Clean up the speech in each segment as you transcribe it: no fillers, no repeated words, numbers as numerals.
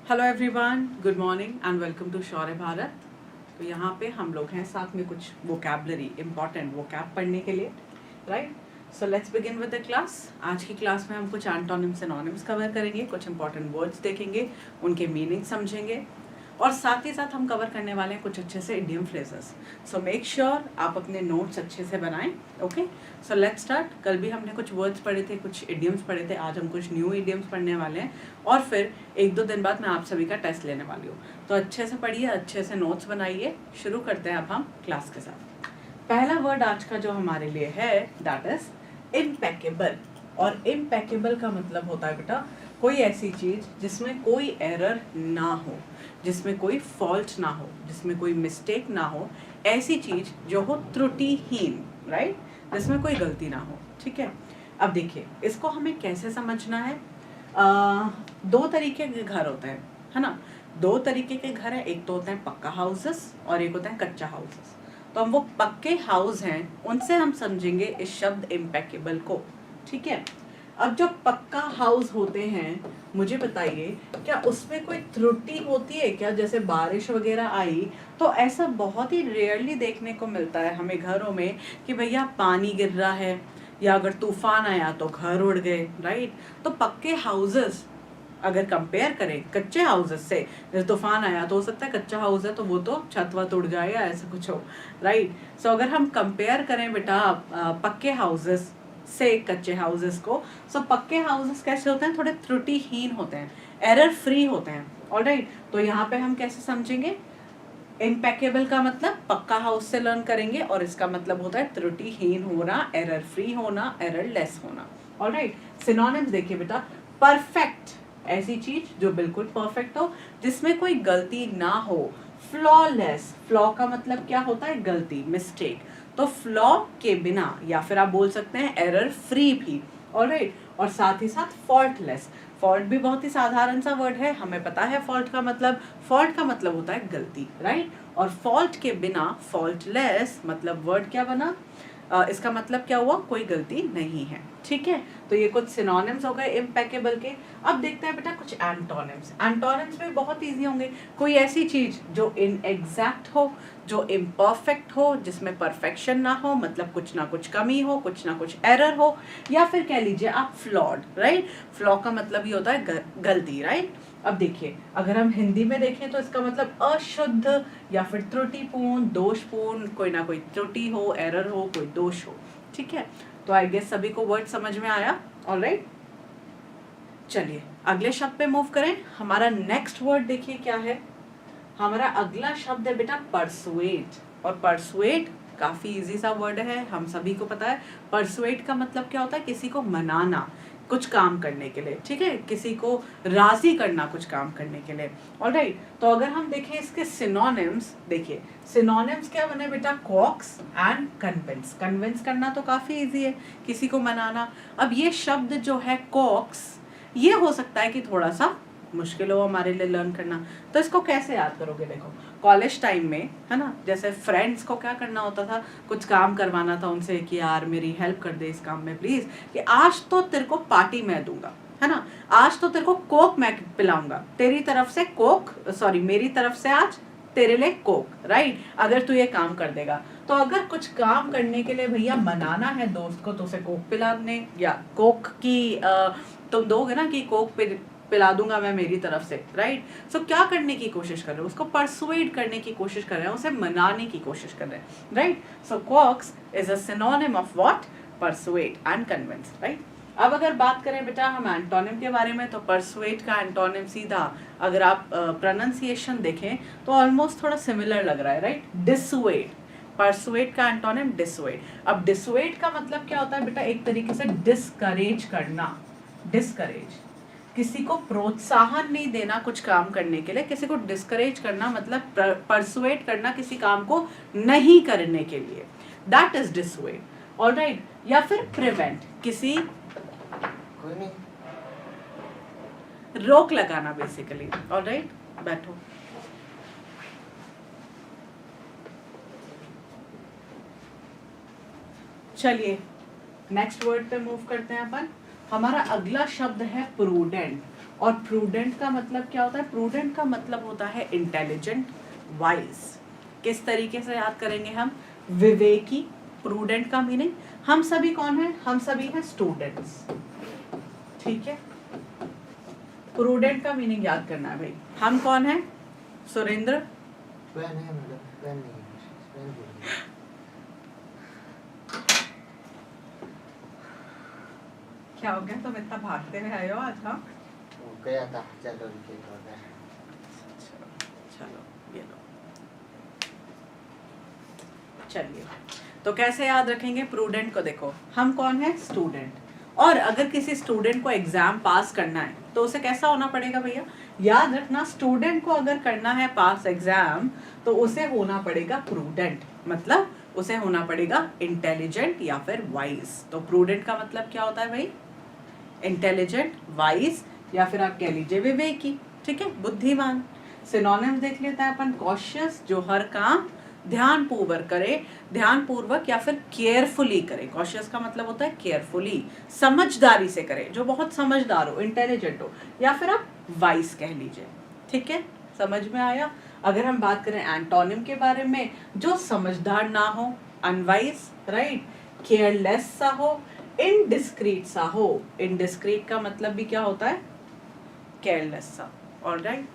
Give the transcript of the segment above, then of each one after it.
Hello everyone, good morning and welcome to Shaurya Bharat. तो यहाँ पे हम लोग हैं साथ में कुछ वोकैबलरी इंपॉर्टेंट वोकैब पढ़ने के लिए, right. So let's begin with the class. आज की क्लास में हम कुछ एंटोनिम्स सिनोनिम्स कवर करेंगे, कुछ इंपॉर्टेंट वर्ड्स देखेंगे, उनके मीनिंग समझेंगे और साथ ही साथ हम कवर करने वाले हैं कुछ अच्छे से idiom phrases. So make sure आप अपने नोट्स अच्छे से बनाएं। Okay, so let's start. कल भी हमने कुछ वर्ड्स पढ़े थे, कुछ इडियम्स पढ़े थे। आज हम कुछ न्यू इडियम्स पढ़ने वाले हैं और फिर 1-2 दिन बाद मैं आप सभी का टेस्ट लेने वाली हूँ। तो अच्छे से पढ़िए, अच्छे से नोट्स बनाइए। शुरू करते हैं अब हम क्लास के साथ। पहला वर्ड आज का जो हमारे लिए है दैट इज इम्पेकेबल। और इम्पेकेबल का मतलब होता है बेटा कोई ऐसी चीज जिसमें कोई एरर ना हो, जिसमें कोई फॉल्ट ना हो, जिसमें कोई मिस्टेक ना हो, ऐसी चीज जो हो त्रुटिहीन, राइट, जिसमें कोई गलती ना हो। ठीक है, अब देखिए इसको हमें कैसे समझना है। दो तरीके के घर होते हैं, है ना। दो तरीके के घर हैं, एक तो होते हैं पक्का हाउसेस और एक होता है कच्चा हाउसेस। तो हम वो पक्के हाउस हैं उनसे हम समझेंगे इस शब्द इम्पेकेबल को। ठीक है, अब जो पक्का हाउस होते हैं मुझे बताइए क्या उसमें कोई त्रुटि होती है क्या? जैसे बारिश वगैरह आई तो ऐसा बहुत ही रेयरली देखने को मिलता है हमें घरों में कि भैया पानी गिर रहा है या अगर तूफान आया तो घर उड़ गए, राइट। तो पक्के हाउसेस अगर कंपेयर करें कच्चे हाउसेस से, जैसे तूफान आया तो हो सकता है कच्चा हाउस है तो वो तो छत वत उड़ जाए या ऐसा कुछ हो, राइट। सो अगर हम कंपेयर करें बेटा पक्के हाउसेस से कच्चे हाउसेस को, सो पक्के हाउसेस कैसे होते हैं? थोड़े त्रुटिहीन होते हैं, एरर फ्री होते हैं। ऑलराइट, तो यहाँ पे हम कैसे समझेंगे? इम्पेकेबल का मतलब पक्का हाउस से लर्न करेंगे और इसका मतलब होता है त्रुटिहीन होना, एरर फ्री होना, एरर लेस होना। ऑलराइट, सिनोनिम्स देखिए बेटा। परफेक्ट, ऐसी चीज जो बिल्कुल परफेक्ट हो, जिसमें कोई गलती ना हो। फ्लॉलेस, फ्लॉ का मतलब क्या होता है? गलती, मिस्टेक। तो फ्लॉ के बिना या फिर आप बोल सकते हैं एरर फ्री भी। ऑलराइट, और साथ ही साथ फॉल्टलेस। फॉल्ट भी बहुत ही साधारण सा वर्ड है, हमें पता है फॉल्ट का मतलब। फॉल्ट का मतलब होता है गलती, राइट। और फॉल्ट के बिना फॉल्टलेस मतलब वर्ड क्या बना? इसका मतलब क्या हुआ? कोई गलती नहीं है। ठीक है, तो ये कुछ सिनोनिम्स हो गए इम्पेकेबल के। अब देखते हैं बेटा कुछ एंटोनिम्स। एंटोनिम्स भी बहुत इजी होंगे। कोई ऐसी चीज जो इनएग्जैक्ट हो, जो इम्परफेक्ट हो, जिसमें परफेक्शन ना हो, मतलब कुछ ना कुछ कमी हो, कुछ ना कुछ एरर हो, या फिर कह लीजिए आप फ्लॉड, राइट। फ्लॉ का मतलब ही होता है गलती, राइट। अब देखिए अगर हम हिंदी में देखें तो इसका मतलब अशुद्ध या फिर त्रुटिपूर्ण, दोषपूर्ण, कोई ना कोई त्रुटि हो, एरर हो, कोई दोष हो। ठीक है, तो आई गेस सभी को वर्ड समझ में आया। ऑलराइट, चलिए अगले शब्द पे मूव करें। हमारा नेक्स्ट वर्ड देखिए क्या है। हमारा अगला शब्द है बेटा परसुएट। और परसुएट काफी इजी सा वर्ड है, हम सभी को पता है। परसुएट का मतलब क्या होता है? किसी को मनाना कुछ काम करने के लिए, ठीक है, किसी को राजी करना कुछ काम करने के लिए। ऑलराइट, तो अगर हम देखें इसके सिनोनिम्स, देखिए सिनोनिम्स क्या बने बेटा? COX and convince. कन्विंस करना तो काफी इजी है, किसी को मनाना। अब ये शब्द जो है कॉक्स, ये हो सकता है कि थोड़ा सा मुश्किल हो हमारे लिए लर्न करना। तो इसको कैसे याद करोगे? देखो कॉलेज टाइम में, है ना, जैसे फ्रेंड्स को क्या करना होता था, कुछ काम करवाना था उनसे कि यार मेरी हेल्प कर दे इस काम में प्लीज, कि आज तो तेरे को पार्टी मैं दूंगा, है ना, आज तो तेरे को कोक मैं पिलाऊंगा, तेरी तरफ से कोक, सॉरी मेरी तरफ से आज तेरे लिए कोक, राइट, अगर तू ये काम कर देगा। तो अगर कुछ काम करने के लिए भैया मनाना है दोस्त को तो उसे कोक पिलाने, या कोक की तुम दोगे ना कि कोक पिला दूंगा मैं मेरी तरफ से, राइट। सो क्या करने की कोशिश कर रहे हो? उसको परसुएड करने की कोशिश कर रहे हैं, उसे मनाने की कोशिश कर रहे हैं, right. So coax is a synonym of what? Persuade and convince, right. अब अगर बात करें बेटा हम एंटोनिम के बारे में, तो परसुएड का एंटोनिम सीधा अगर आप प्रोनाउंसिएशन देखें तो ऑलमोस्ट थोड़ा सिमिलर लग रहा है, राइट। डिसुएड, परसुएड का एंटोनिम डिसुएड। अब डिसुएड का मतलब क्या होता है बेटा? एक तरीके से डिस्करेज करना, डिस्करेज, किसी को प्रोत्साहन नहीं देना कुछ काम करने के लिए, किसी को डिस्करेज करना मतलब परसुएट करना किसी काम को नहीं करने के लिए, दैट इज डिसुएड। ऑलराइट, या फिर प्रिवेंट, किसी कोई नहीं, रोक लगाना बेसिकली। ऑलराइट, बैठो। चलिए नेक्स्ट वर्ड पे मूव करते हैं अपन। हमारा अगला शब्द है प्रूडेंट। और प्रूडेंट का मतलब क्या होता है? प्रूडेंट का मतलब होता है इंटेलिजेंट, वाइज। किस तरीके से याद करेंगे हम? विवेकी। प्रूडेंट का मीनिंग, हम सभी कौन है? हम सभी हैं स्टूडेंट्स, ठीक है। प्रूडेंट का मीनिंग याद करना है भाई। हम कौन है? सुरेंद्र, पेन है मैडम, पेन नहीं है, पेन बोलिए। क्या हो गया? तुम इतना भागते हुए आए हो आज? हाँ, वो गया था, चलो विकेट हो गया। चलो ये लो, चलिए। तो कैसे याद रखेंगे प्रूडेंट को? देखो, हम कौन है? स्टूडेंट। और अगर किसी स्टूडेंट को एग्जाम पास करना है तो उसे कैसा होना पड़ेगा भैया? याद रखना, स्टूडेंट को अगर करना है पास एग्जाम तो उसे होना पड़ेगा प्रूडेंट, मतलब उसे होना पड़ेगा इंटेलिजेंट या फिर वाइज। तो प्रूडेंट का मतलब क्या होता है भाई? इंटेलिजेंट, वाइज, या फिर आप कह लीजिए विवेकी, ठीक है, बुद्धिमान। सिनोनिम्स देख लेते हैं अपन। कॉशियस, जो हर काम ध्यानपूर्वक करे, ध्यानपूर्वक या फिर केयरफुली करे। कॉशियस का मतलब होता है केयरफुली, समझदारी से करे, जो बहुत समझदार हो, इंटेलिजेंट हो, या फिर आप वाइज कह लीजिए, ठीक है। समझ में आया? अगर हम बात करें एंटोनिम के बारे में, जो समझदार ना हो, अनवाइज, राइट, केयरलेस सा हो, इनडिस्क्रीट सा हो। इनडिस्क्रीट का मतलब भी क्या होता है? केयरलेस सा, ऑलराइट,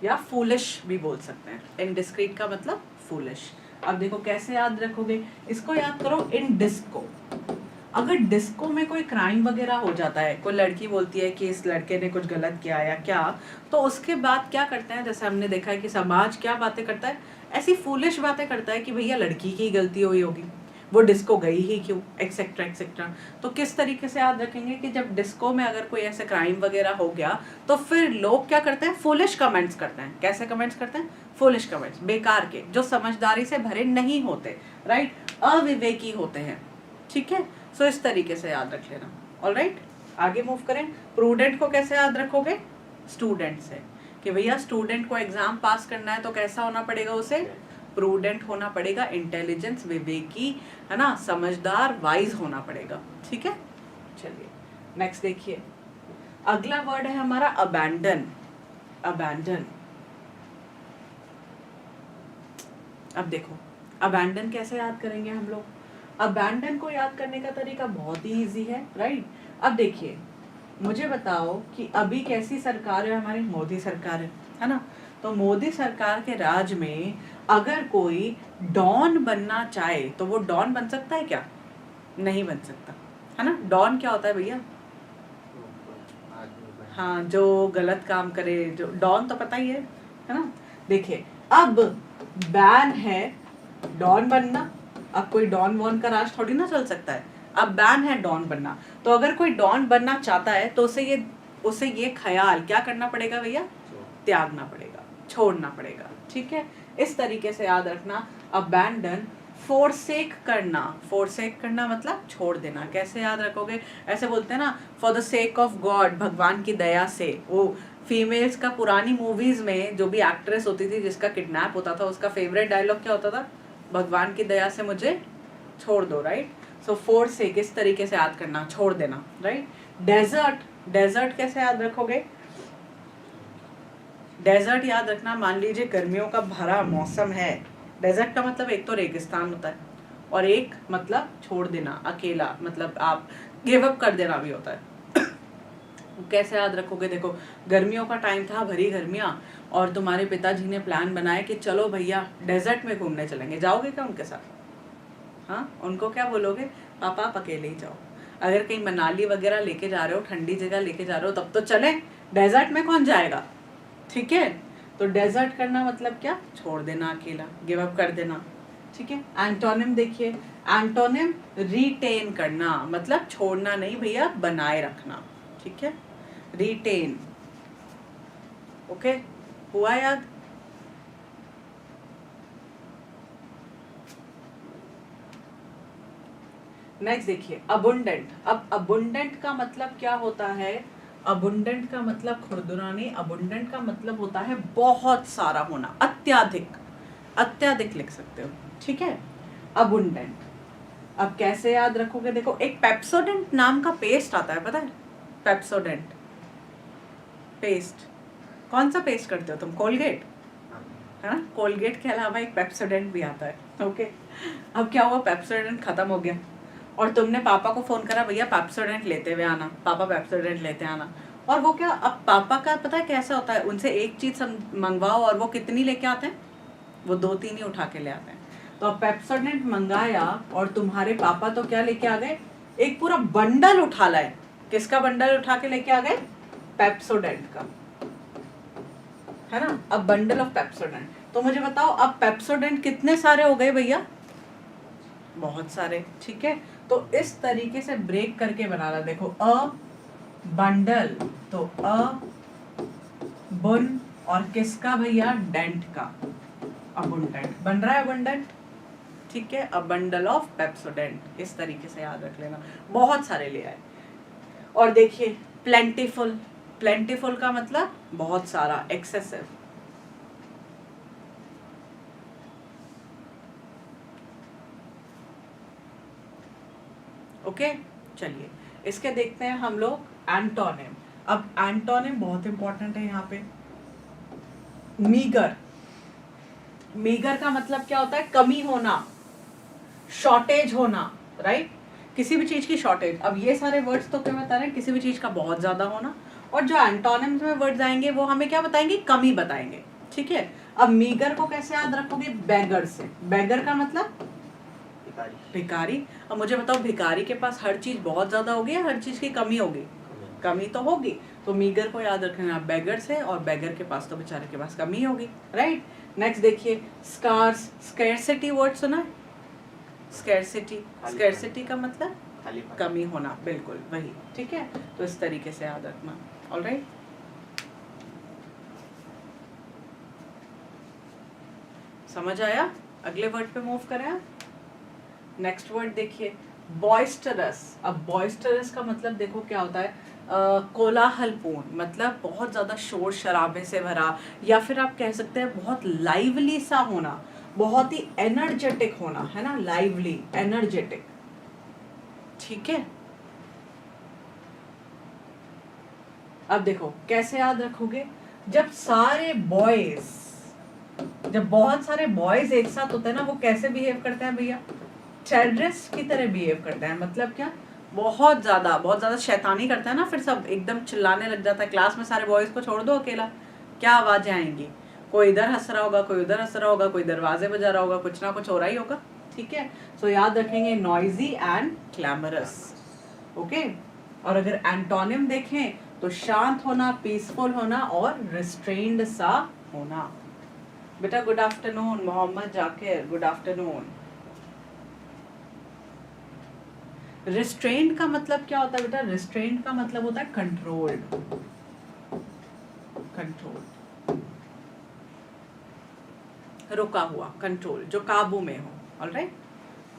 या फूलिश भी बोल सकते हैं। इनडिस्क्रीट का मतलब फूलिश। अब देखो कैसे याद रखोगे इसको? याद करो, इन डिस्को, अगर डिस्को में कोई क्राइम वगैरह हो जाता है, कोई लड़की बोलती है कि इस लड़के ने कुछ गलत किया या क्या, तो उसके बाद क्या करते हैं? जैसे हमने देखा है कि समाज क्या बातें करता है, ऐसी फूलिश बातें करता है कि भैया लड़की की गलती हुई होगी, वो डिस्को गई ही क्यों, एक्सेट्रा एक्सेट्रा। तो किस तरीके से याद रखेंगे कि जब डिस्को में अगर कोई ऐसे क्राइम वगैरह हो गया तो फिर लोग क्या करते हैं? फूलिश कमेंट्स करते हैं। कैसे कमेंट्स करते हैं? फूलिश कमेंट्स, बेकार के, जो समझदारी से भरे नहीं होते, राइट, अविवेकी होते हैं, ठीक है। सो इस तरीके से याद रख लेना, ऑलराइट। आगे मूव करें। प्रूडेंट को कैसे याद रखोगे? स्टूडेंट से, कि भैया स्टूडेंट को एग्जाम पास करना है तो कैसा होना पड़ेगा उसे? प्रूडेंट होना पड़ेगा, इंटेलिजेंस, विवेकी, है ना, समझदार, वाइज होना पड़ेगा, ठीक है। चलिए नेक्स्ट देखिए, अगला वर्ड है हमारा अबैंडन। अबैंडन, अब देखो अबैंडन कैसे याद करेंगे हम लोग? अबैंडन को याद करने का तरीका बहुत ही इजी है, राइट। अब देखिए, मुझे बताओ कि अभी कैसी सरकार है हमारी? मोदी सरकार है ना। तो मोदी सरकार के राज में अगर कोई डॉन बनना चाहे तो वो डॉन बन सकता है क्या? नहीं बन सकता, है ना। डॉन क्या होता है भैया? हाँ, जो गलत काम करे, जो डॉन तो पता ही है ना। देखिए, अब बैन है डॉन बनना, अब कोई डॉन वॉन का राज थोड़ी ना चल सकता है, अब बैन है डॉन बनना। तो अगर कोई डॉन बनना चाहता है तो उसे ये ख्याल क्या करना पड़ेगा भैया? त्यागना पड़ेगा, छोड़ना पड़ेगा, ठीक है। इस तरीके से याद रखना, अबैंडन, फोरसेक करना। फोरसेक करना मतलब छोड़ देना। कैसे याद रखोगे? ऐसे बोलते हैं ना, for the sake of God, भगवान की दया से। वो फीमेल्स का पुरानी मूवीज में जो भी एक्ट्रेस होती थी जिसका किडनैप होता था, उसका फेवरेट डायलॉग क्या होता था? भगवान की दया से मुझे छोड़ दो, राइट। सो फोरसेक इस तरीके से याद करना, छोड़ देना, राइट। डेजर्ट, डेजर्ट कैसे याद रखोगे? डेजर्ट याद रखना, मान लीजिए गर्मियों का भरा मौसम है, डेजर्ट का मतलब एक तो रेगिस्तान होता है और एक मतलब छोड़ देना, अकेला, मतलब आप गिव अप कर देना भी होता है। कैसे याद रखोगे? देखो, गर्मियों का टाइम था, भरी गर्मियाँ, और तुम्हारे पिताजी ने प्लान बनाया कि चलो भैया डेजर्ट में घूमने चलेंगे, जाओगे क्या उनके साथ? हाँ, उनको क्या बोलोगे? पापा आप अकेले ही जाओ। अगर कहीं मनाली वगैरह लेके जा रहे हो, ठंडी जगह लेके जा रहे हो, तब तो चले, डेजर्ट में कौन जाएगा, ठीक है। तो डेजर्ट करना मतलब क्या? छोड़ देना, अकेला, गिव अप कर देना, ठीक है। एंटोनिम देखिए, एंटोनिम रिटेन करना, मतलब छोड़ना नहीं भैया, बनाए रखना, ठीक है। रिटेन, ओके, हुआ याद? नेक्स्ट देखिए, अबुंडेंट। अब अबुंडेंट का मतलब क्या होता है? अबुंडेंट का मतलब खुरदुरानी, अबुंडेंट का मतलब होता है बहुत सारा होना, अत्याधिक, अत्याधिक लिख सकते हो, ठीक है। अबुंडेंट, अब कैसे याद रखोगे, देखो एक पेप्सोडेंट नाम का पेस्ट आता है, पता है? पेप्सोडेंट पेस्ट, कौन सा पेस्ट करते हो तुम? कोलगेट, है ना? कोलगेट के अलावा एक पेप्सोडेंट भी आता है, ओके। अब क्या हुआ, पेप्सोडेंट खत्म हो गया और तुमने पापा को फोन करा, भैया पेप्सोडेंट लेते हुए आना, पापा पेप्सोडेंट लेते आना। और वो क्या, अब पापा का पता है कैसा होता है, उनसे एक चीज मंगवाओ और वो कितनी लेके आते हैं? वो 2-3 ही उठा के ले आते हैं। तो अब पेप्सोडेंट मंगाया और तुम्हारे पापा तो क्या लेके आ गए, एक पूरा बंडल उठा लाए। किसका बंडल उठा के लेके आ गए? पेप्सोडेंट का, है ना? अब बंडल ऑफ पेप्सोडेंट। तो मुझे बताओ अब पेप्सोडेंट कितने सारे हो गए भैया? बहुत सारे, ठीक है। तो इस तरीके से ब्रेक करके बनाना, देखो अ बंडल, तो अ बुन और किसका भैया? डेंट का, अबुंडेंट बन रहा है, अबुंडेंट, ठीक है। अ बंडल ऑफ पेप्सोडेंट, इस तरीके से याद रख लेना, बहुत सारे ले आए। और देखिए प्लेंटिफुल, प्लेंटिफुल का मतलब बहुत सारा, एक्सेसिव। ओके, चलिए इसके देखते हैं हम लोग एंटोनिम। अब एंटोनिम बहुत इंपॉर्टेंट है यहाँ पे। मीगर, मीगर का मतलब क्या होता है? कमी होना, शॉर्टेज होना, राइट? किसी भी चीज की शॉर्टेज। अब ये सारे वर्ड्स तो क्या बता रहे हैं? किसी भी चीज का बहुत ज्यादा होना। और जो एंटोनिम्स में वर्ड्स आएंगे वो हमें क्या बताएंगे? कमी बताएंगे, ठीक है। अब मीगर को कैसे याद रखोगे? बैगर से। बैगर का मतलब भिखारी। अब मुझे बताओ, भिखारी के पास हर चीज बहुत ज्यादा होगी या हर चीज की कमी होगी? कमी तो होगी। तो मीगर को याद रखना बैगर से, और बैगर के पास तो बेचारे के पास कमी होगी, राइट? नेक्स्ट देखिए स्कार्स, स्कैरसिटी वर्ड सुना है? स्कैरसिटी, स्कैरसिटी का मतलब कमी होना, बिल्कुल वही, ठीक है। तो इस तरीके से याद रखना, ऑलराइट। समझ आया? अगले वर्ड पे मूव करें। नेक्स्ट वर्ड देखिए बॉइस्टरस। अब बॉइस्टरस का मतलब देखो क्या होता है? कोलाहलपूर्ण, मतलब बहुत ज्यादा शोर शराबे से भरा, या फिर आप कह सकते हैं बहुत लाइवली सा होना, बहुत ही एनर्जेटिक होना, है ना? लाइवली, एनर्जेटिक, ठीक है। अब देखो कैसे याद रखोगे? जब सारे बॉयज, जब बहुत सारे बॉयज एक साथ होते हैं ना, वो कैसे बिहेव करते हैं भैया? टेररिस्ट की तरह बिहेव करते हैं। मतलब क्या? बहुत ज्यादा शैतानी करता है ना, फिर सब एकदम चिल्लाने लग जाता है। क्लास में सारे बॉयज को छोड़ दो अकेला, क्या आवाजें आएंगी? कोई इधर हंस रहा होगा, कोई उधर हंस रहा होगा, कोई दरवाजे बजा रहा होगा, कुछ ना कुछ हो रहा ही होगा, ठीक है। सो याद रखेंगे नॉइजी एंड क्लैमरस, ओके। और अगर एंटोनिम देखें तो शांत होना, पीसफुल होना और रिस्ट्रेन्ड सा होना। बेटा good afternoon, Mohammed Zakir, good afternoon. Restraint का मतलब क्या होता है बेटा? रिस्ट्रेंट का मतलब होता है कंट्रोल्ड, कंट्रोल, रुका हुआ, कंट्रोल, जो काबू में हो, ऑलराइट।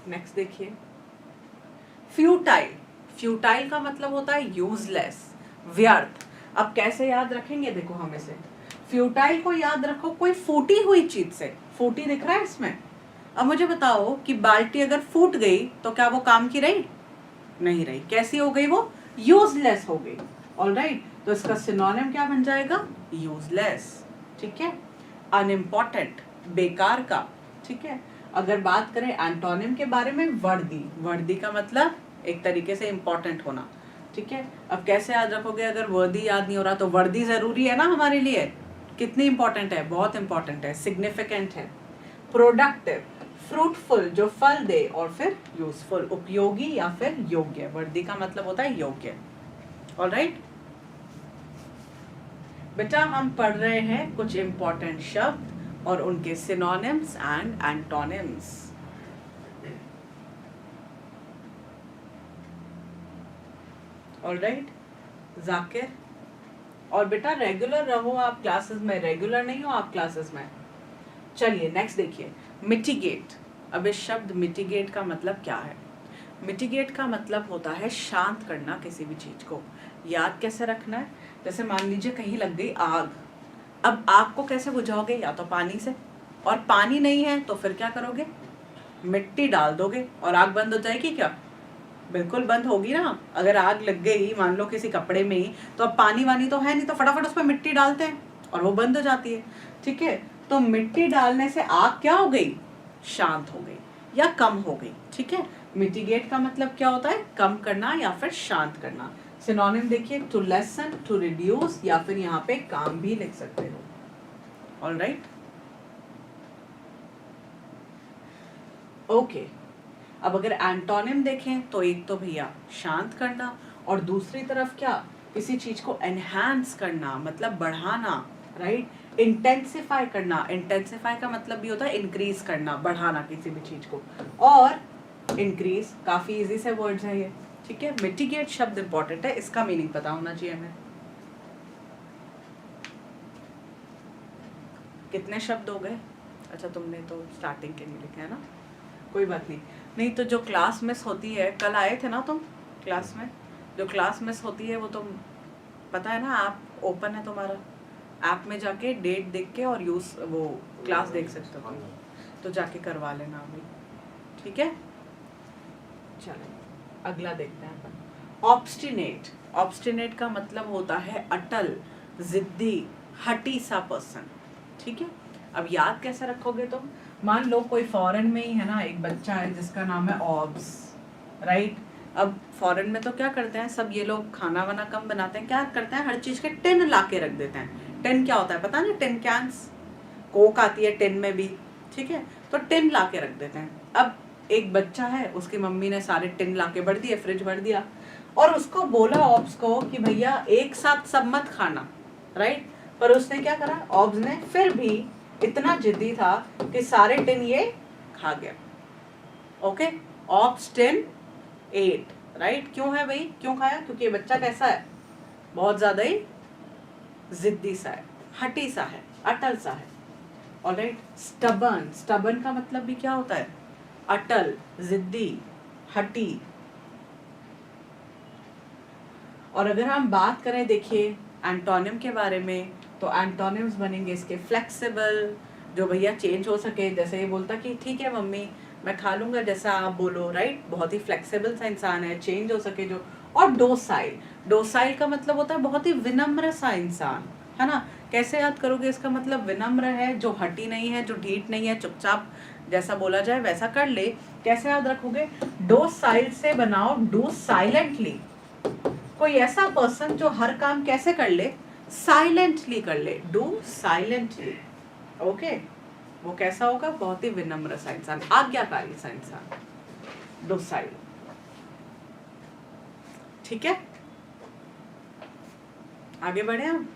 नेक्स्ट देखिए फ्यूटाइल। फ्यूटाइल का मतलब होता है यूजलेस, व्यर्थ। अब कैसे याद रखेंगे? देखो हम इसे, फ्यूटाइल को याद रखो कोई फूटी हुई चीज से। फूटी दिख रहा है इसमें? अब मुझे बताओ कि बाल्टी अगर फूट गई तो क्या वो काम की रही? नहीं रही। कैसी हो गई वो? यूजलेस हो गई, ऑलराइट। तो इसका सिनोनिम क्या बन जाएगा? यूजलेस, ठीक है। अनइम्पोर्टेंट, बेकार का, ठीक है। अगर बात करें एंटोनिम के बारे में, वर्दी। वर्दी का मतलब एक तरीके से इंपॉर्टेंट होना, ठीक है। अब कैसे याद रखोगे? अगर वर्दी याद नहीं हो रहा तो वर्दी जरूरी है ना हमारे लिए। कितनी इंपॉर्टेंट है? बहुत इंपॉर्टेंट है, सिग्निफिकेंट है। प्रोडक्टिव, फ्रूटफुल, जो फल दे, और फिर यूजफुल, उपयोगी या फिर योग्य। वर्दी का मतलब होता है योग्य, ऑलराइट। बेटा हम पढ़ रहे हैं कुछ इंपॉर्टेंट शब्द और उनके synonyms and antonyms. Alright Zakir, और बेटा रेगुलर रहो आप क्लासेस में, रेगुलर नहीं हो आप क्लासेस में। चलिए नेक्स्ट देखिए मिटिगेट। अब इस शब्द मिटिगेट का मतलब क्या है? मिटिगेट का मतलब होता है शांत करना किसी भी चीज को। याद कैसे रखना है? जैसे मान लीजिए कहीं लग गई आग, अब आग को कैसे बुझाओगे? या तो पानी से, और पानी नहीं है तो फिर क्या करोगे? मिट्टी डाल दोगे और आग बंद हो जाएगी क्या? बिल्कुल बंद होगी ना। अगर आग लग गई मान लो किसी कपड़े में ही, तो अब पानी वानी तो है नहीं, तो फटाफट उस पर मिट्टी डालते हैं और वो बंद हो जाती है। ठीक है, तो मिट्टी डालने से आग क्या हो गई? शांत हो गई या कम हो गई। ठीक है, मिटिगेट का मतलब क्या होता है? कम करना या फिर शांत करना। सिनोनिम देखिए, टू लेसन, टू रिड्यूस, या फिर यहाँ पे काम भी लिख सकते हो। Alright, okay. अब अगर एंटोनिम देखें तो एक तो भैया शांत करना, और दूसरी तरफ क्या? किसी चीज को एनहांस करना मतलब बढ़ाना, राइट? इंटेंसिफाई करना, इंटेंसिफाई का मतलब भी होता है इंक्रीज करना, बढ़ाना किसी भी चीज को। और इंक्रीज काफी इजी से वर्ड्स है ये। ठीक है, मिटिगेट शब्द इंपॉर्टेंट है, इसका मीनिंग पता होना चाहिए हमें। कितने शब्द हो गए? अच्छा, तुमने तो स्टार्टिंग के लिए लिखे है ना, कोई बात नहीं। नहीं तो जो क्लास मिस होती है, कल आए थे ना तुम क्लास में, जो क्लास मिस होती है वो तुम पता है ना, ऐप ओपन है तुम्हारा, ऐप में जाके डेट देख के और यूज वो क्लास देख सकते हो, तो जाके करवा लेना अभी। ठीक है, चलो अगला देखते हैं अपन। ऑब्स्टिनेट, ऑब्स्टिनेट का मतलब होता है अटल, जिद्दी, हठी सा पर्सन। ठीक है, अब याद कैसे रखोगे तुम? मान लो कोई फॉरेन में ही है ना, एक बच्चा है जिसका नाम है ऑब्स, राइट? अब फॉरेन में तो क्या करते हैं सब ये लोग, खाना वाना कम बनाते हैं, क्या करते हैं हर चीज के टिन ला के रख देते हैं। टिन क्या होता है पता ना? टिन कैंस, कोक आती है टिन में भी। ठीक है, तो टिन ला के रख देते हैं। अब एक बच्चा है, उसकी मम्मी ने सारे टिन ला के भर दिए, फ्रिज भर दिया, और उसको बोला ऑब्स को कि भैया एक साथ सब मत खाना, राइट? पर उसने क्या करा? ऑब्स ने फिर भी इतना जिद्दी था कि सारे टिन ये खा गया। Okay, obstinate, right? क्यों है भाई, क्यों खाया? क्योंकि ये बच्चा कैसा है? बहुत ज्यादा ही जिद्दी सा है, हठी सा है, अटल सा है। ऑलराइट, स्टबर्न, स्टबर्न का मतलब भी क्या होता है? अटल, जिद्दी, हठी। और अगर हम बात करें देखिए एंटोनिम के बारे में, तो एंटोनिम्स बनेंगे इसके फ्लेक्सिबल, जो भैया चेंज हो सके। जैसे ये बोलता कि ठीक है मम्मी मैं खा लूंगा जैसा आप बोलो, राइट? बहुत ही फ्लेक्सिबल सा इंसान है, चेंज हो सके जो। और डोसाइल, डोसाइल का मतलब होता है बहुत ही विनम्र सा इंसान, है ना? कैसे याद करोगे इसका मतलब? विनम्र है, जो हटी नहीं है, जो ढीठ नहीं है, चुपचाप जैसा बोला जाए वैसा कर ले। कैसे याद रखोगे? डोसाइल से बनाओ डू साइलेंटली, कोई ऐसा पर्सन जो हर काम कैसे कर ले? साइलेंटली कर ले, डू साइलेंटली। ओके, वो कैसा होगा? बहुत ही विनम्र सा इंसान, आज्ञाकारी सा इंसान, डोसाइल। ठीक है, आगे बढ़े हम।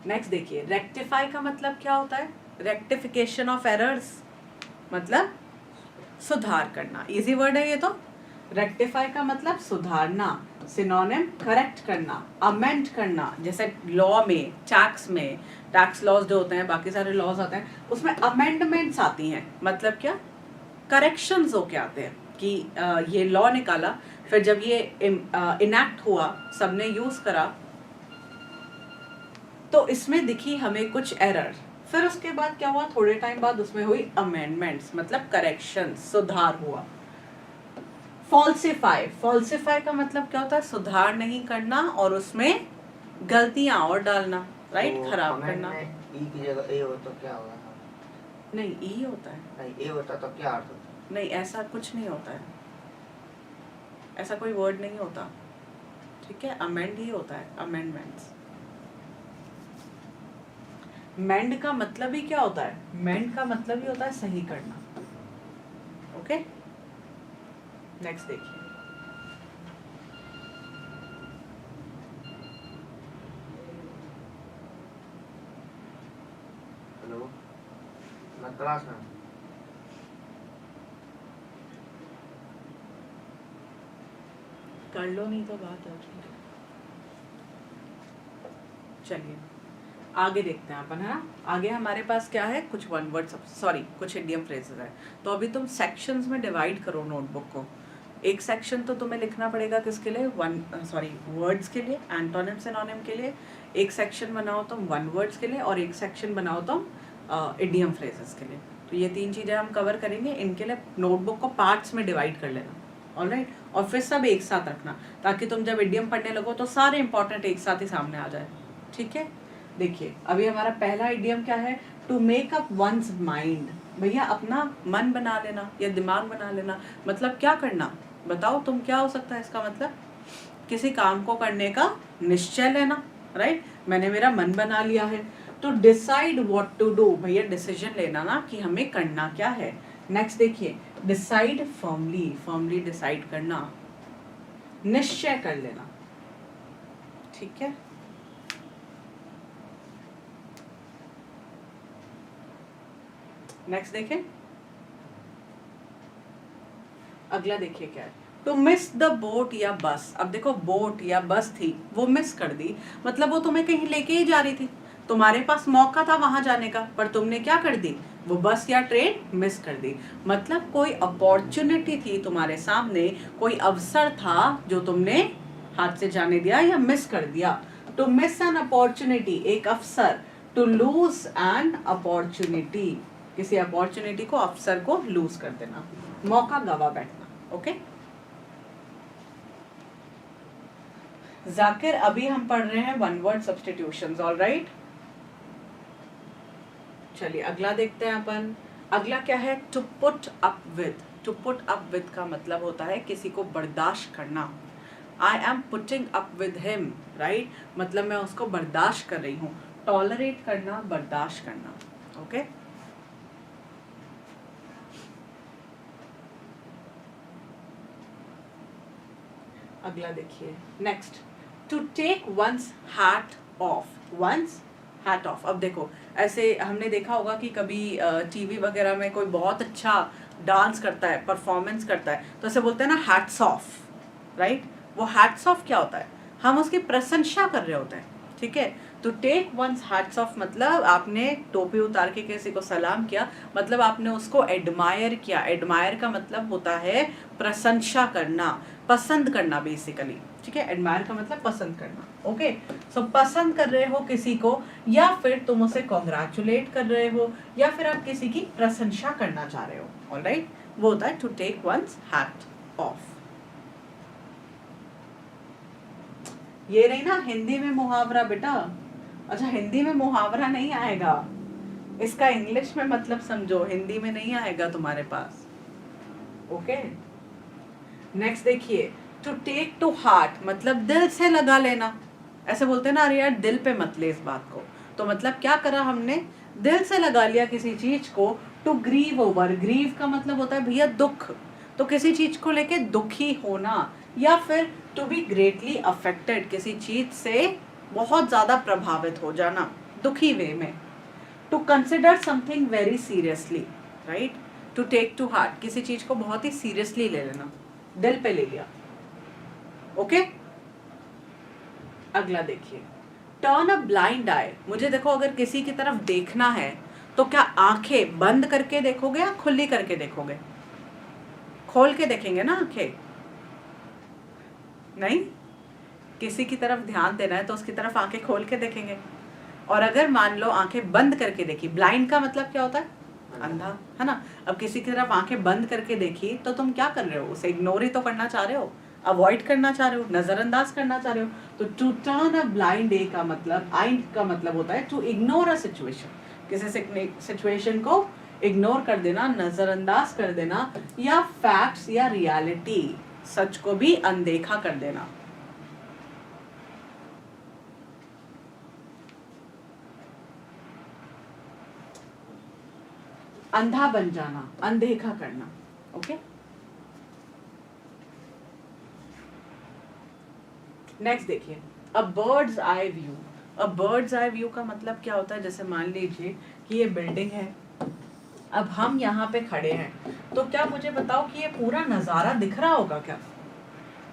नेक्स्ट देखिए, रेक्टिफाई का मतलब क्या होता है? रेक्टिफिकेशन ऑफ एरर्स, मतलब सुधार करना। इजी वर्ड है ये तो। रेक्टिफाई का मतलब सुधारना, सिनोनिम करेक्ट करना, अमेंड करना। जैसे लॉ में, टैक्स लॉज जो होते हैं, बाकी सारे लॉज आते हैं, उसमें अमेंडमेंट्स आती हैं। मतलब क्या? करेक्शंस होके आते हैं कि ये लॉ निकाला, फिर जब ये इनैक्ट हुआ, सबने यूज करा, तो इसमें दिखी हमें कुछ एरर, फिर उसके बाद क्या हुआ? थोड़े टाइम बाद उसमें हुई अमेंडमेंट्स, मतलब करेक्शन, सुधार हुआ। फॉल्सिफाई, फॉल्सिफाई का मतलब क्या होता है? सुधार नहीं करना और उसमें गलतियां और डालना, राइट? खराब करना। ई की जगह ए हो तो क्या होगा? नहीं, ई होता है। नहीं, ए होता तो क्या अर्थ होता? नहीं, ऐसा कुछ नहीं होता है, ऐसा कोई वर्ड नहीं होता। ठीक है, अमेंड ही होता है, अमेंडमेंट्स। मेंड का मतलब ही क्या होता है? मेंड का मतलब ही होता है सही करना। ओके, नेक्स्ट देखिए। हेलो, मैं क्लास में। कर लो, नहीं तो बात हो जाएगी। चलिए आगे देखते हैं अपन, है ना? आगे हमारे पास क्या है? कुछ वन वर्ड, सॉरी कुछ इडियम फ्रेजेस है। तो अभी तुम सेक्शंस में डिवाइड करो नोटबुक को। एक सेक्शन तो तुम्हें लिखना पड़ेगा किसके लिए? वर्ड्स के लिए, एंटोनिम सिनोनिम के लिए। एक सेक्शन बनाओ तुम वन वर्ड्स के लिए, और एक सेक्शन बनाओ तुम इडियम फ्रेजेस के लिए। तो ये 3 चीज़ें हम कवर करेंगे। इनके लिए नोटबुक को पार्ट्स में डिवाइड कर लेना, ऑलराइट, और फिर सब एक साथ रखना ताकि तुम जब इडियम पढ़ने लगो तो सारे इंपॉर्टेंट एक साथ ही सामने आ जाए, ठीक है। देखिए अभी हमारा पहला इडियम क्या है, to make up one's mind. भैया अपना मन बना लेना या दिमाग बना लेना, मतलब क्या करना, बताओ तुम, क्या हो सकता है इसका मतलब? किसी काम को करने का निश्चय लेना, राइट। मैंने मेरा मन बना लिया है, तो डिसाइड व्हाट टू डू, भैया डिसीजन लेना ना कि हमें करना क्या है। नेक्स्ट देखिए, डिसाइड फर्मली, फर्मली डिसाइड करना, निश्चय कर लेना, ठीक है। नेक्स्ट देखें, अगला देखिए क्या है, टू मिस द बोट या बस। अब देखो बोट या बस थी, वो मिस कर दी, मतलब वो तुम्हें कहीं लेके ही जा रही थी, तुम्हारे पास मौका था वहां जाने का, पर तुमने क्या कर दी, वो बस या ट्रेन मिस कर दी। मतलब कोई अपॉर्चुनिटी थी तुम्हारे सामने, कोई अवसर था जो तुमने हाथ से जाने दिया या मिस कर दिया। टू मिस एन अपॉर्चुनिटी, एक अवसर, टू लूज एन अपॉर्चुनिटी, किसी अपॉर्चुनिटी को, अवसर को लूज कर देना, मौका गवा बैठना, ओके। जाकिर अभी हम पढ़ रहे हैं वन वर्ड सब्स्टिट्यूशंस, ऑलराइट। चलिए अगला देखते हैं अपन। अगला क्या है, to put up with. To put up with का मतलब होता है किसी को बर्दाश्त करना। I am putting up with him, right, मतलब मैं उसको बर्दाश्त कर रही हूँ। टॉलरेट करना, बर्दाश्त करना, ओके। अगला देखिए, next, to take one's hat off. One's hat off, अब देखो ऐसे हमने देखा होगा कि कभी टीवी वगैरह में कोई बहुत अच्छा डांस करता है, परफॉर्मेंस करता है, तो ऐसे बोलते हैं ना हैट्स ऑफ, राइट। वो हैट्स ऑफ क्या होता है, हम उसकी प्रशंसा कर रहे होते हैं, ठीक है। तो टेक वंस हैट्स ऑफ मतलब आपने टोपी उतार के किसी को सलाम किया, मतलब आपने उसको एडमायर किया। एडमायर का मतलब होता है प्रशंसा करना, पसंद करना बेसिकली, ठीक है। एडमायर का मतलब पसंद करना, ओके। सो पसंद कर रहे हो किसी को, या फिर तुम उसे कॉन्ग्रेचुलेट कर रहे हो, या फिर आप किसी की प्रशंसा करना चाह रहे हो, ऑलराइट, वो होता है to take one's hat off. ये रही ना हिंदी में मुहावरा बेटा। अच्छा हिंदी में मुहावरा नहीं आएगा, इसका इंग्लिश में मतलब समझो, हिंदी में नहीं आएगा तुम्हारे पास, ओके। नेक्स्ट देखिए, टू टेक टू हार्ट मतलब दिल से लगा लेना। ऐसे बोलते हैं ना, अरे यार दिल पे मत ले इस बात को, तो मतलब क्या करा हमने, दिल से लगा लिया किसी चीज को। टू ग्रीव ओवर, ग्रीव का मतलब होता है भैया दुख, तो किसी चीज को लेके दुखी होना, या फिर टू बी ग्रेटली अफेक्टेड, किसी चीज से बहुत ज्यादा प्रभावित हो जाना, दुखी वे में। To consider something very seriously, right. To take to heart, किसी चीज को बहुत ही सीरियसली ले लेना, दिल पे ले लिया, ओके। अगला देखिए, टर्न अ ब्लाइंड आई। मुझे देखो अगर किसी की तरफ देखना है तो क्या आंखें बंद करके देखोगे या खुली करके देखोगे? खोल के देखेंगे ना आंखें, नहीं। किसी की तरफ ध्यान देना है तो उसकी तरफ आंखें खोल के देखेंगे, और अगर मान लो आंखें बंद करके देखी, ब्लाइंड का मतलब क्या होता है, अंधा, है ना। अब किसी की तरफ आंखें बंद करके देखी तो तुम क्या कर रहे हो, उसे इग्नोर ही तो करना चाह रहे हो, अवॉइड करना चाह रहे हो, नजरअंदाज करना चाह रहे हो। तो टू टर्न अ ब्लाइंड आई का मतलब, आई का मतलब होता है टू इग्नोर अ सिचुएशन, किसी सिचुएशन को इग्नोर कर देना, नजरअंदाज कर देना, या फैक्ट्स या रियलिटी, सच को भी अनदेखा कर देना। अंधा बन जाना, अनदेखा करना, ओके। नेक्स्ट देखिए, a bird's eye view. A bird's eye view का मतलब क्या होता है, जैसे मान लीजिए कि ये बिल्डिंग है, अब हम यहाँ पे खड़े हैं, तो क्या मुझे बताओ कि ये पूरा नज़ारा दिख रहा होगा क्या?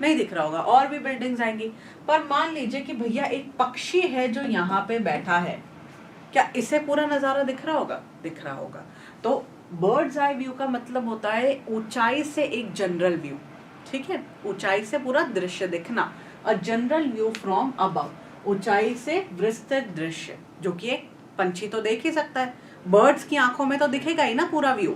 नहीं दिख रहा होगा, और भी बिल्डिंग्स आएंगी। पर मान लीजिए कि भैया एक पक्षी है जो यहाँ पे बैठा है, क्या इसे पूरा नज़ारा दिख रहा होगा? दिख रहा होगा। तो बर्ड्स आई व्यू का मतलब होता है ऊंचाई से एक जनरल व्यू, ठीक है, ऊंचाई से पूरा दृश्य दिखना। A general view from above, ऊंचाई से विस्तृत दृश्य, जो कि एक पंछी तो देख ही सकता है, बर्ड्स की आंखों में तो दिखेगा ही ना पूरा व्यू।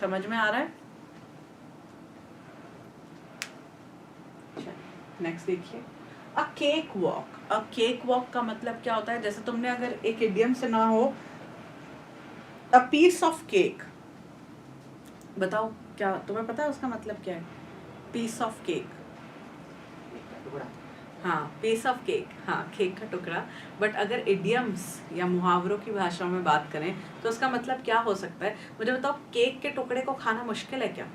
समझ में आ रहा है? नेक्स्ट देखिए, अ केक वॉक। अ केक वॉक का मतलब क्या होता है? जैसे तुमने अगर एक इडियम से ना हो, अ पीस ऑफ केक, बताओ क्या तुम्हें पता है उसका मतलब क्या है? पीस ऑफ केक, टुकड़ा। हाँ पीस ऑफ केक, हाँ केक का टुकड़ा। बट अगर इडियम्स या मुहावरों की भाषा में बात करें तो उसका मतलब क्या हो सकता है? मुझे बताओ, केक के टुकड़े को खाना मुश्किल है क्या?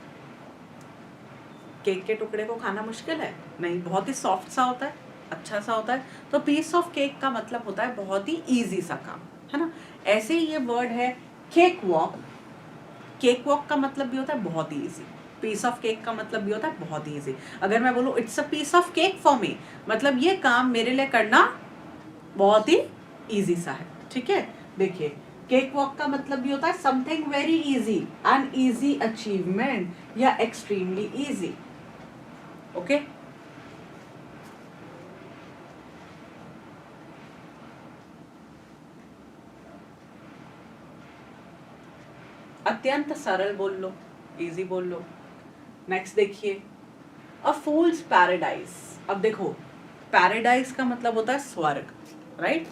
केक के टुकड़े को खाना मुश्किल है? नहीं, बहुत ही सॉफ्ट सा होता है, अच्छा सा होता है। तो पीस ऑफ केक का मतलब होता है बहुत ही इजी सा काम, है ना? ऐसे ही ये वर्ड है केक वॉक। केक वॉक का मतलब भी होता है बहुत ही ईजी, पीस ऑफ केक का मतलब भी होता है बहुत ही ईजी। अगर मैं बोलूँ it's a piece of cake for me, मतलब ये काम मेरे लिए करना बहुत ही ईजी सा है, ठीक है? देखिए, केक वॉक का मतलब भी होता है something very easy, an easy achievement या एक्सट्रीमली इजी। ओके, अत्यंत सरल बोल लो, इजी बोल लो। नेक्स्ट देखिए, अ फूल्स पैराडाइज। अब देखो, पैराडाइज का मतलब होता है स्वर्ग, राइट?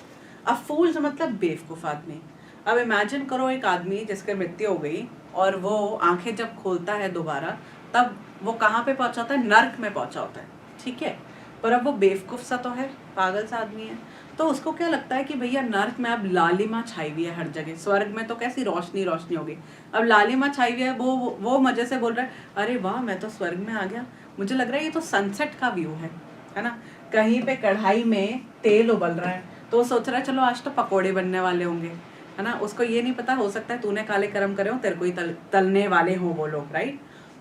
अ फूल्स मतलब बेवकूफ आदमी। अब इमेजिन करो एक आदमी जिसकी मृत्यु हो गई और वो आंखें जब खोलता है दोबारा, तब वो कहाँ पे पहुंचा होता है? नर्क में पहुंचा होता है, ठीक है? पर अब वो बेवकूफ सा तो है, पागल सा आदमी है, तो उसको क्या लगता है कि भैया नर्क में अब लालिमा छाई हुई है हर जगह, स्वर्ग में तो कैसी रोशनी रोशनी होगी, अब लालिमा छाई हुई है। वो मजे से बोल रहा है, अरे वाह मैं तो स्वर्ग में आ गया, मुझे लग रहा है ये तो सनसेट का व्यू है ना? कहीं पे कढ़ाई में तेल उबल रहा है तो वो सोच रहा है चलो आज तो पकोड़े बनने वाले होंगे, है ना? उसको ये नहीं पता, हो सकता है तूने काले कर्म करे हो, तेरे को ही तलने वाले हो वो लोग, राइट?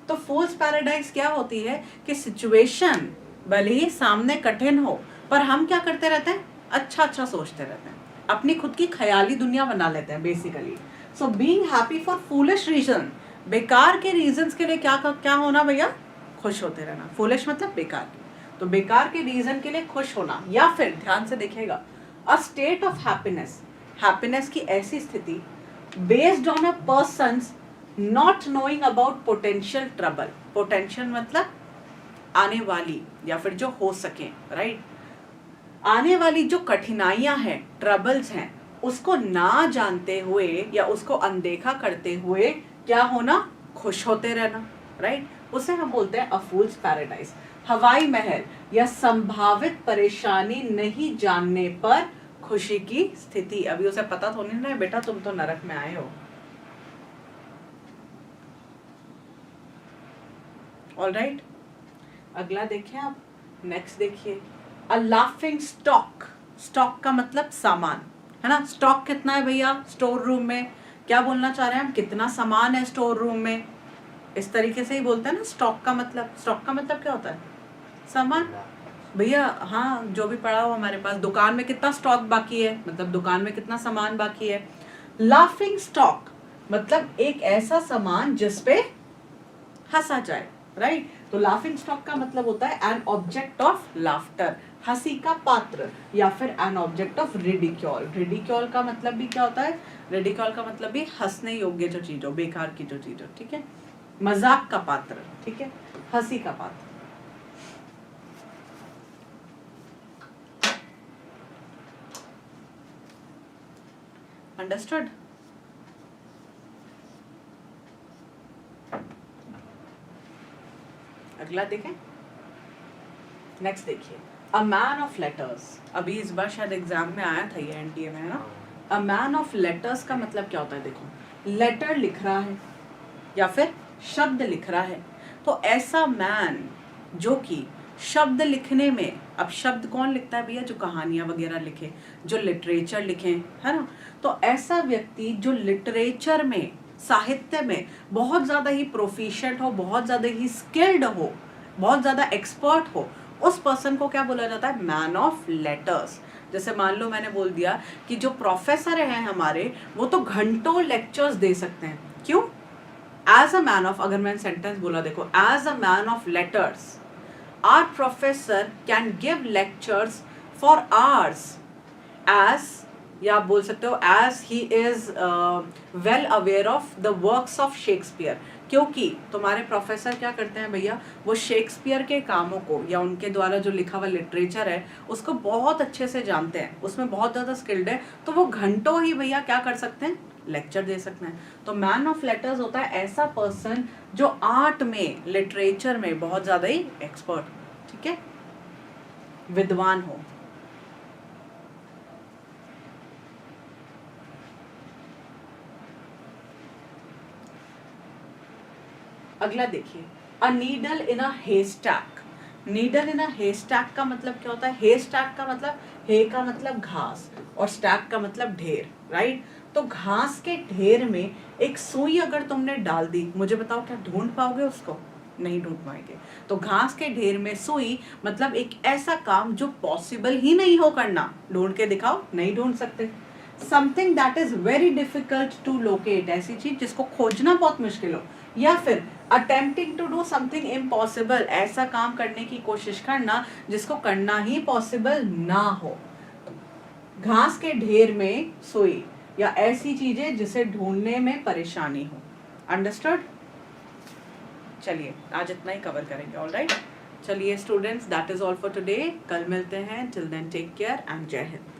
तो फूल्स पैराडाइज क्या होती है कि सिचुएशन भले ही सामने कठिन हो, पर हम क्या करते रहते हैं? अच्छा अच्छा सोचते रहते हैं, अपनी खुद की ख्याली दुनिया बना लेते हैं basically. So being happy for foolish reason, बेकार के रीजंस के लिए क्या होना भैया? खुश होते रहना। फूलिश मतलब बेकार के, तो बेकार के रीजन के लिए खुश होना। या फिर ध्यान से देखिएगा, a state of happiness, happiness की ऐसी स्थिति based on a persons not knowing about potential trouble. Potential मतलब आने वाली या फिर जो हो सके, राइट? आने वाली जो कठिनाइयां हैं, ट्रबल्स हैं, उसको ना जानते हुए या उसको अनदेखा करते हुए क्या होना? खुश होते रहना, राइट? उसे हम बोलते हैं अ फूल्स पैराडाइज। हवाई महल या संभावित परेशानी नहीं जानने पर खुशी की स्थिति। अभी उसे पता तो नहीं ना बेटा तुम तो नरक में आए हो। ऑलराइट, अगला देखिए आप, नेक्स्ट देखिए, अ लाफिंग स्टॉक। स्टॉक का मतलब सामान, है ना? स्टॉक कितना है भैया स्टोर रूम में? क्या बोलना चाह रहे हैं हम? कितना सामान है स्टोर रूम में, इस तरीके से ही बोलते हैं ना स्टॉक का मतलब। स्टॉक का मतलब क्या होता है? सामान भैया, हाँ जो भी पड़ा हो हमारे पास। दुकान में कितना स्टॉक बाकी है, मतलब दुकान में कितना सामान बाकी है। लाफिंग स्टॉक मतलब एक ऐसा सामान जिसपे हंसा जाए, राइट? तो लाफिंग स्टॉक का मतलब होता है एन ऑब्जेक्ट ऑफ लाफ्टर, हंसी का पात्र, या फिर एन ऑब्जेक्ट ऑफ रिडिक्योल। रिडिक्योल का मतलब भी क्या होता है? रिडिक्योल का मतलब भी हंसने योग्य जो चीज हो, बेकार की जो चीज हो, ठीक है? मजाक का पात्र, ठीक है? हंसी का पात्र। अंडरस्टूड? अगला देखें, नेक्स्ट देखिए, अ मैन ऑफ लेटर्स। अभी इस बार शायद एग्जाम में आया था ये, एनटीए में, है ना? अ मैन ऑफ लेटर्स का मतलब क्या होता है? देखो, लेटर लिख रहा है या फिर शब्द लिख रहा है, तो ऐसा मैन जो कि शब्द लिखने में, अब शब्द कौन लिखता है भैया? जो कहानियां वगैरह लिखे, जो लिटरेचर लिखे, है ना? तो ऐसा व्यक्ति जो लिटरेचर में, साहित्य में बहुत ज़्यादा ही प्रोफिशिएंट हो, बहुत ज़्यादा ही स्किल्ड हो, बहुत ज़्यादा एक्सपर्ट हो, उस पर्सन को क्या बोला जाता है? Man of letters. जैसे मान लो मैंने बोल दिया कि जो प्रोफेसर हैं हमारे, वो तो घंटों लेक्चर्स दे सकते हैं। क्यों? एज अ मैन ऑफ, अगर मैंने सेंटेंस बोला देखो, as a man of letters our professor can give lectures for hours as, या आप बोल सकते हो as he is well aware of the works of Shakespeare, क्योंकि तुम्हारे प्रोफेसर क्या करते हैं भैया, वो शेक्सपियर के कामों को या उनके द्वारा जो लिखा हुआ लिटरेचर है उसको बहुत अच्छे से जानते हैं, उसमें बहुत ज़्यादा स्किल्ड है, तो वो घंटों ही भैया क्या कर सकते हैं, लेक्चर दे सकते हैं। तो मैन ऑफ लेटर्स होता है ऐसा पर्सन जो आर्ट में, लिटरेचर में बहुत ज़्यादा ही एक्सपर्ट, ठीक है, विद्वान हो। अगला देखिए, a needle in a हेस्टैक। Needle in अ हेस्टैक का मतलब क्या होता है, हेस्टैक का मतलब, हे का मतलब घास और स्टैक का मतलब ढेर, राइट। तो घास के ढेर में एक सुई अगर तुमने डाल दी, मुझे बताओ क्या ढूंढ पाओगे उसको, नहीं ढूंढ पाएंगे। तो घास के ढेर में सुई मतलब एक ऐसा काम जो पॉसिबल ही नहीं हो करना, ढूंढ के दिखाओ, नहीं ढूंढ सकते। Something that is very difficult to locate, ऐसी चीज जिसको खोजना बहुत मुश्किल हो, या फिर attempting to do something impossible, ऐसा काम करने की कोशिश करना जिसको करना ही पॉसिबल ना हो। घास के ढेर में सुई, या ऐसी चीजें जिसे ढूंढने में परेशानी हो। अंडरस्टूड? चलिए आज इतना ही कवर करेंगे, ऑलराइट। चलिए students, that is all for today. कल मिलते हैं, till then take care and Jai Hind.